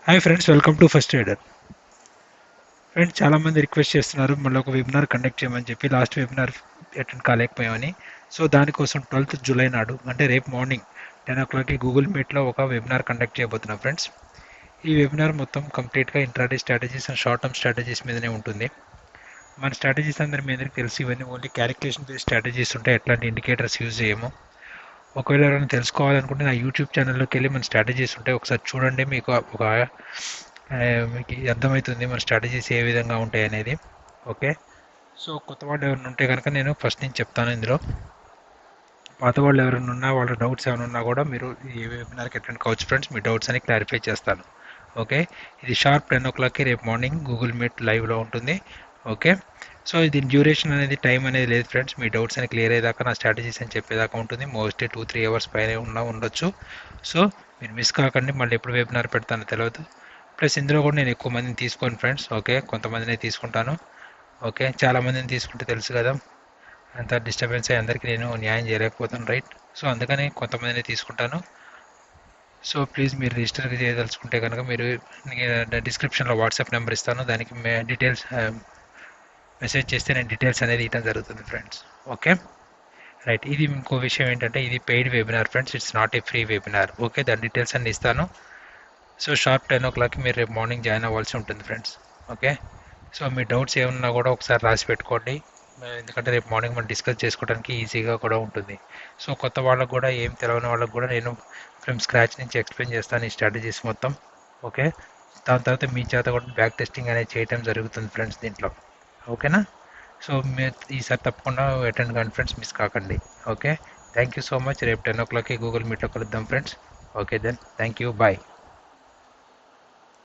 Hi friends, welcome to first aider. Friends, చాలామంది request చేస్తున్నారు మళ్ళీ ఒక వెబినార్ కండక్ట్ చేయమని చెప్పి. లాస్ట్ వెబినార్ అటెండ్ కాలేకపోయామని. సో దానికోసం 12th జూలై నాడు, అంటే రేపు మార్నింగ్ 10 o'clockకి గూగుల్ మీట్లో ఒక వెబినార్ కండక్ట్ చేయబోతున్నాం ఫ్రెండ్స్. ఈ వెబినార్ మొత్తం కంప్లీట్గా intraday strategies and short term strategies మీదనే ఉంటుంది. మన స్ట్రాటజీస్ అందరి మీ అందరికీ తెలిసి ఇవన్నీ ఓన్లీ క్యాలిక్యులేషన్ బేస్డ్ స్ట్రాటజీస్ ఉంటాయి. ఎట్లాంటి ఇండికేటర్స్ యూజ్ చేయము. ఒకవేళ ఎవరైనా తెలుసుకోవాలనుకుంటే నా యూట్యూబ్ ఛానల్లోకి వెళ్ళి మన స్ట్రాటజీస్ ఉంటాయి, ఒకసారి చూడండి. మీకు మీకు అర్థమవుతుంది మన స్ట్రాటజీస్ ఏ విధంగా ఉంటాయి అనేది. ఓకే, సో కొత్త వాళ్ళు ఎవరైనా ఉంటే కనుక నేను ఫస్ట్ నుంచి చెప్తాను. ఇందులో పాత వాళ్ళు ఎవరైనా ఉన్నా, వాళ్ళ డౌట్స్ ఏమైనా ఉన్నా కూడా మీరు ఈ వెబినార్కి అటెండ్ కావచ్చు ఫ్రెండ్స్. మీ డౌట్స్ అని క్లారిఫై చేస్తాను. ఓకే, ఇది షార్ప్ 10 o'clockకి రేపు మార్నింగ్ గూగుల్ మీట్ లైవ్లో ఉంటుంది. ఓకే, సో దీని డ్యూరేషన్ అనేది టైం అనేది లేదు ఫ్రెండ్స్. మీ డౌట్స్ అని క్లియర్ అయ్యేదాకా నా స్ట్రాటజీస్ అని చెప్పేదాకా ఉంటుంది. మోస్ట్లీ 2-3 hours పైన ఉండొచ్చు. సో మీరు మిస్ కాకండి. మళ్ళీ ఎప్పుడు వెబినార్ పెడతానో తెలియదు. ప్లస్ ఇందులో కూడా నేను ఎక్కువ మందిని తీసుకోను ఫ్రెండ్స్. ఓకే, కొంతమందిని తీసుకుంటాను. ఓకే, చాలామందిని తీసుకుంటే తెలుసు కదా, అంత డిస్టర్బెన్స్ అయ్యి అందరికీ నేను న్యాయం చేయలేకపోతాను, రైట్? సో అందుకని కొంతమందిని తీసుకుంటాను. సో ప్లీజ్ మీరు రిజిస్టర్ చేయదలుచుకుంటే కనుక మీరు డిస్క్రిప్షన్లో వాట్సాప్ నెంబర్ ఇస్తాను, దానికి డీటెయిల్స్ మెసేజ్ చేస్తే నేను డీటెయిల్స్ అనేది ఇవ్వడం జరుగుతుంది ఫ్రెండ్స్. Okay right. ఇది ఇంకో విషయం ఏంటంటే, ఇది paid webinar friends, it's not a free webinar. Okay, దాని డీటెయిల్స్ అన్ని ఇస్తాను. సో షార్ప్ 10 o'clockకి మీరు రేపు మార్నింగ్ జాయిన్ అవ్వాల్సి ఉంటుంది ఫ్రెండ్స్. ఓకే, సో మీ డౌట్స్ ఏమన్నా కూడా ఒకసారి రాసి పెట్టుకోండి, ఎందుకంటే రేపు మార్నింగ్ మనం డిస్కస్ చేసుకోవడానికి ఈజీగా కూడా ఉంటుంది. సో కొత్త వాళ్ళకు కూడా, ఏం తెలియని వాళ్ళకు కూడా నేను ఫ్రమ్ స్క్రాచ్ నుంచి ఎక్స్ప్లెయిన్ చేస్తాను ఈ స్ట్రాటజీస్ మొత్తం. ఓకే, దాని తర్వాత మీ చేత కూడా బ్యాక్ టెస్టింగ్ అనేది చేయడం జరుగుతుంది ఫ్రెండ్స్ దీంట్లో. ఓకేనా? సో మీరు ఈసారి తప్పకుండా అటెండ్ కాండి ఫ్రెండ్స్, మిస్ కాకండి. Okay, thank you so much. రేపు 10 o'clockకి గూగుల్ మీట్లో కలుద్దాం friends. Okay then, thank you, bye.